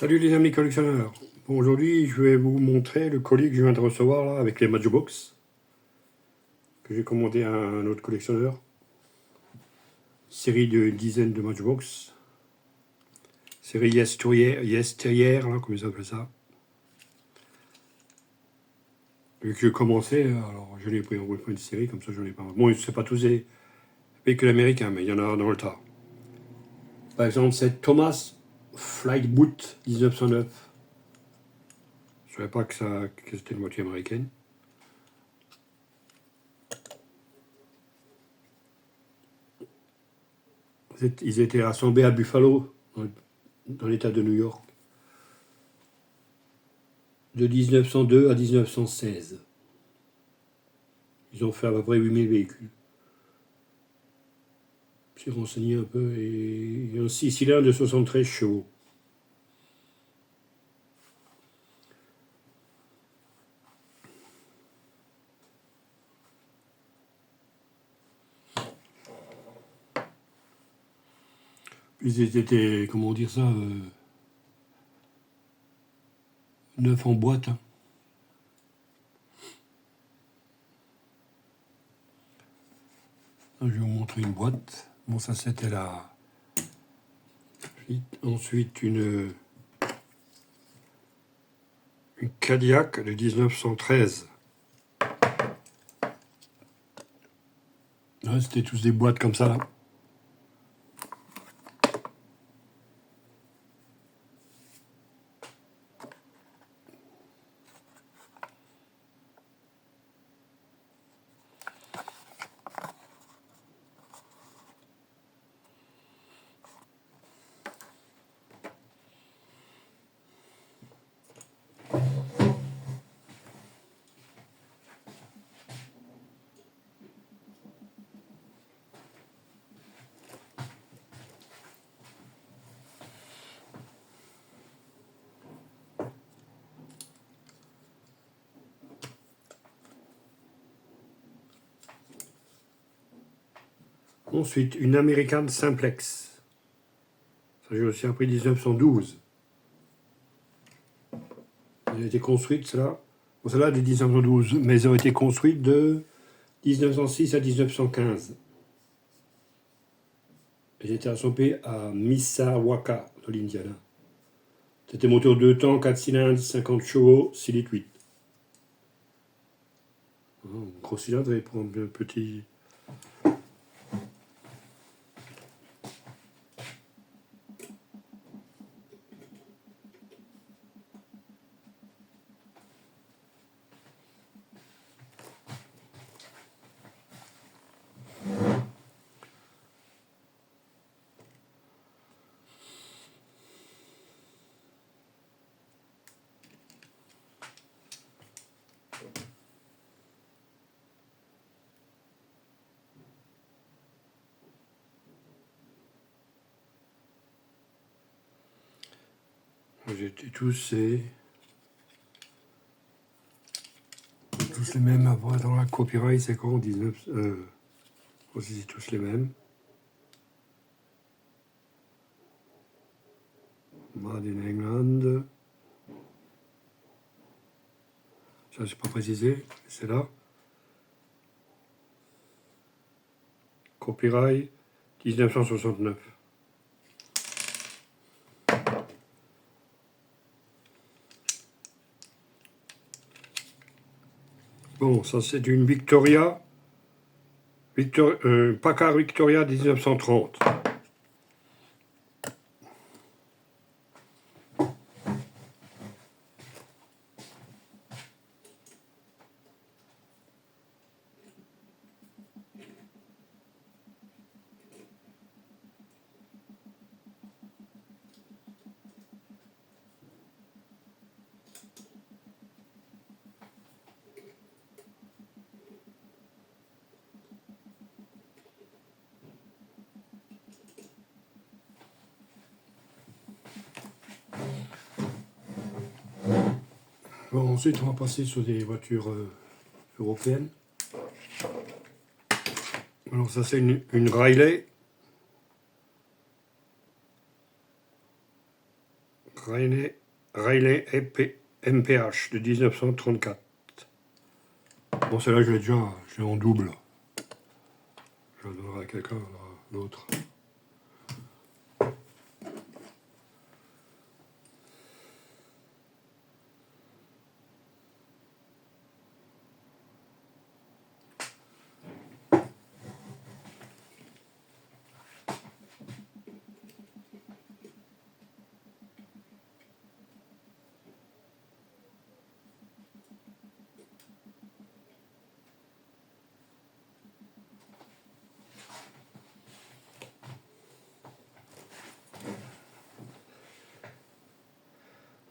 Salut les amis collectionneurs. Bon, aujourd'hui, je vais vous montrer le colis que je viens de recevoir là, avec les Matchbox que j'ai commandé à un autre collectionneur. Série de dizaines de Matchbox. Série Yesteryear, là, comme ils appellent ça. Vu que j'ai commencé, alors je l'ai pris en une série, comme ça je n'en ai pas. Bon, c'est pas tous des véhicules américains, mais il y en a dans le tas. Par exemple, c'est Thomas Flightboot 1909. Je savais pas que c'était une voiture américaine. Ils étaient assemblés à Buffalo, dans l'état de New York, de 1902 à 1916. Ils ont fait à peu près 8000 véhicules. J'ai renseigné un peu, et il y a un 6 cylindres de 73 chevaux. Ils étaient, comment dire ça, neuf en boîte. Hein. Je vais vous montrer une boîte. Bon, ça c'était la... Ensuite, une Cadillac de 1913. Ouais, c'était tous des boîtes comme ça, là. Ensuite, une American Simplex. Ça, j'ai aussi appris 1912. Elle a été construite, celle-là. Bon, celle-là de 1912, mais elles ont été construites de 1906 à 1915. Elles étaient assemblées à Mishawaka, dans l'Indiana. C'était moteur 2 temps, 4 cylindres, 50 chevaux, 6 litres 8. Gros cylindre, il prend un petit... J'étais tous les mêmes. Après, dans la copyright, c'est quand 19... aussi, c'est tous les mêmes. Made in England. Ça, c'est pas précisé. C'est là. Copyright 1969. Bon, ça c'est une Victoria, Packard Victoria 1930. Bon, ensuite on va passer sur des voitures européennes. Alors ça c'est une Riley MPH de 1934. Bon, celle-là, je l'ai en double. Je la donnerai à quelqu'un d'autre.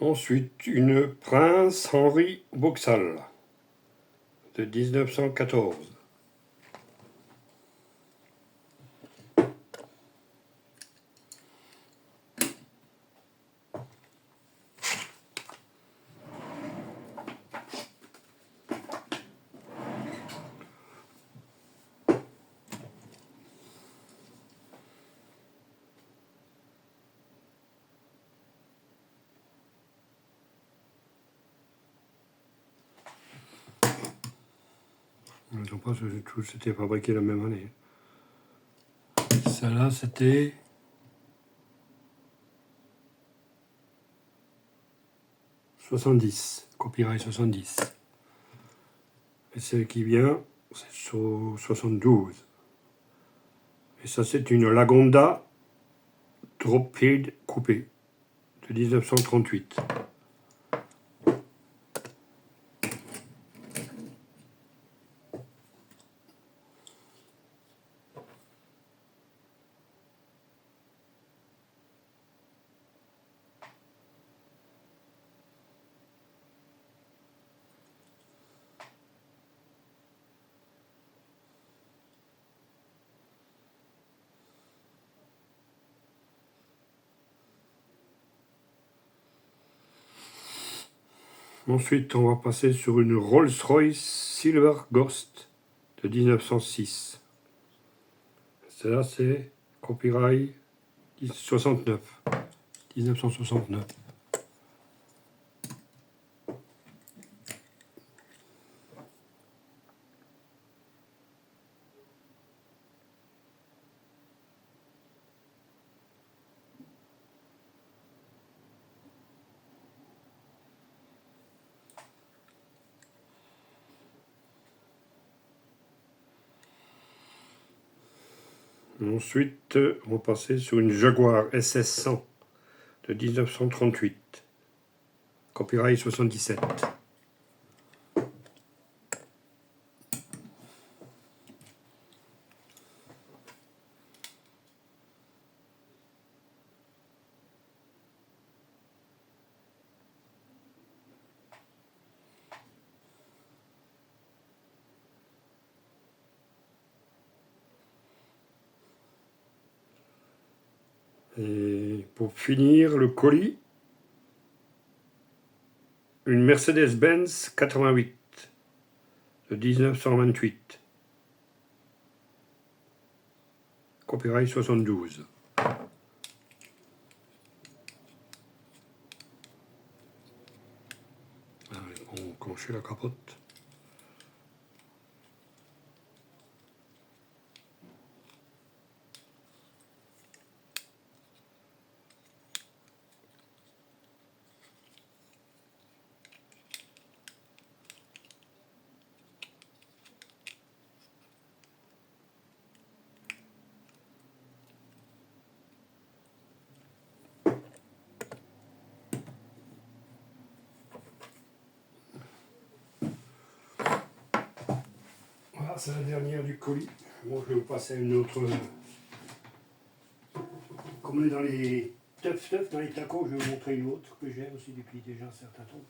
Ensuite, une Prince Henri Vauxhall de 1914. Je ne sais pas si tout c'était fabriqué la même année. Celle-là, c'était 70, copyright 70. Et celle qui vient, c'est sur 72. Et ça, c'est une Lagonda Drop-Head coupée de 1938. Ensuite, on va passer sur une Rolls-Royce Silver Ghost de 1906. Celle-là, c'est copyright 1969. Ensuite, on va passer sur une Jaguar SS100 de 1938. Copyright 77. Et pour finir, le colis, une Mercedes-Benz 88 de 1928. Copyright 72. On va clencher la capote. Voilà, c'est la dernière du colis. Bon, je vais vous passer à une autre. Comme on est dans les teuf, dans les tacos, je vais vous montrer une autre que j'ai aussi depuis déjà un certain temps.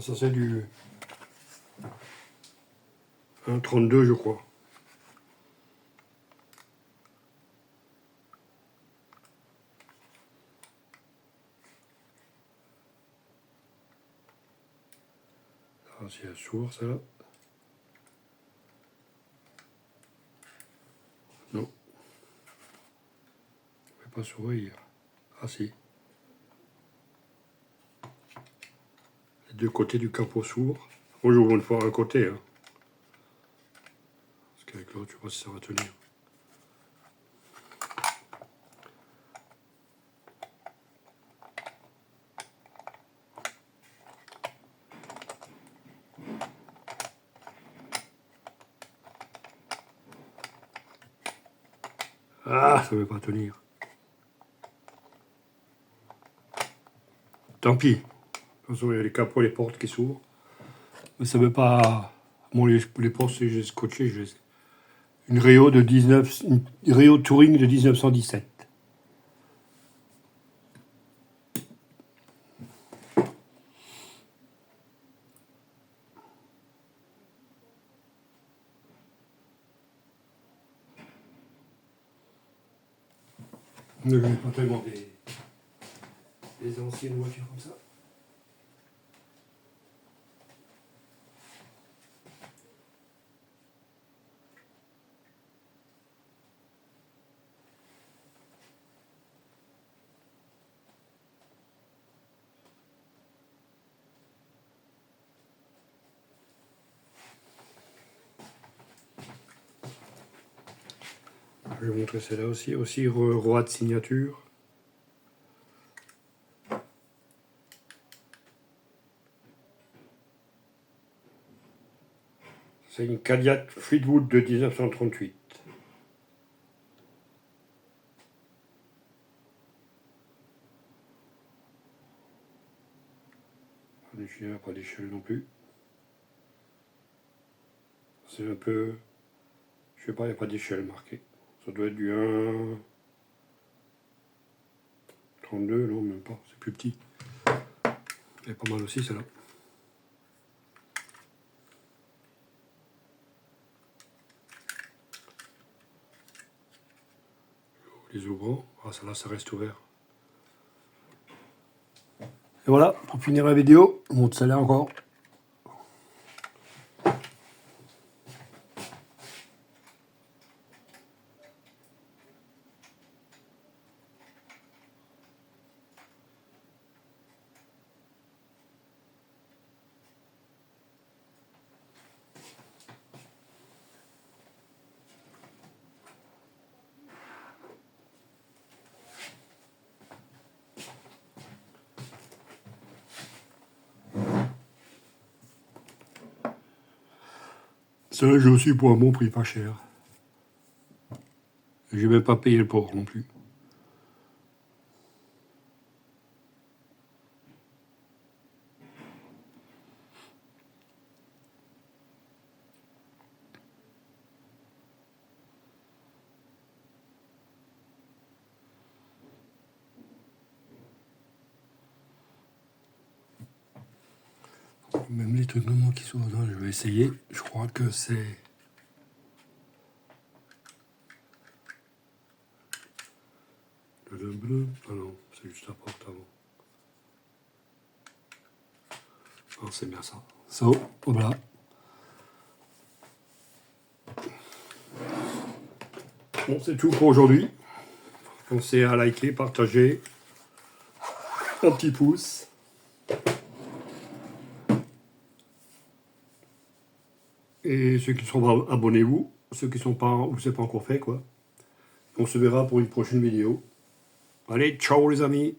Ça, c'est du 1,32, je crois. voir si elle s'ouvre, ça là. Non. Je ne vais pas s'ouvrir. Ah si. Les deux côtés du capot s'ouvrent. Moi j'ouvre une fois un côté. Hein. Parce qu'avec l'autre, je ne sais pas si ça va tenir. Ah, ça ne veut pas tenir. Tant pis. De toute façon, il y a les capots et les portes qui s'ouvrent. Mais ça ne veut pas... Bon, les portes, j'ai scotché. Une Réo une Réo Touring de 1917. Ne j'en ai pas tellement des anciennes voitures comme ça. Je vais vous montrer celle-là aussi roi de signature. C'est une Cadillac Fleetwood de 1938. Pas d'échelle non plus. C'est un peu... Je sais pas, il n'y a pas d'échelle marquée. Ça doit être du 1... 32, non, même pas, c'est plus petit. Elle est pas mal aussi, celle-là. Les ouvrants, ah, celle-là, ça reste ouvert. Et voilà, pour finir la vidéo, on monte celle-là encore. Celle-là, j'ai aussi pour un bon prix, pas cher. J'ai même pas payé le port non plus. Même les trucs normaux qui sont dedans, je vais essayer. Je crois que c'est... Le bleu. Ah non, c'est juste la porte avant. Ah, c'est bien ça. So, voilà. Bon, c'est tout pour aujourd'hui. Pensez à liker, partager. Un petit pouce. Et ceux qui sont pas, abonnez-vous. Ceux qui sont pas, ou c'est pas encore fait, quoi. On se verra pour une prochaine vidéo. Allez, ciao les amis.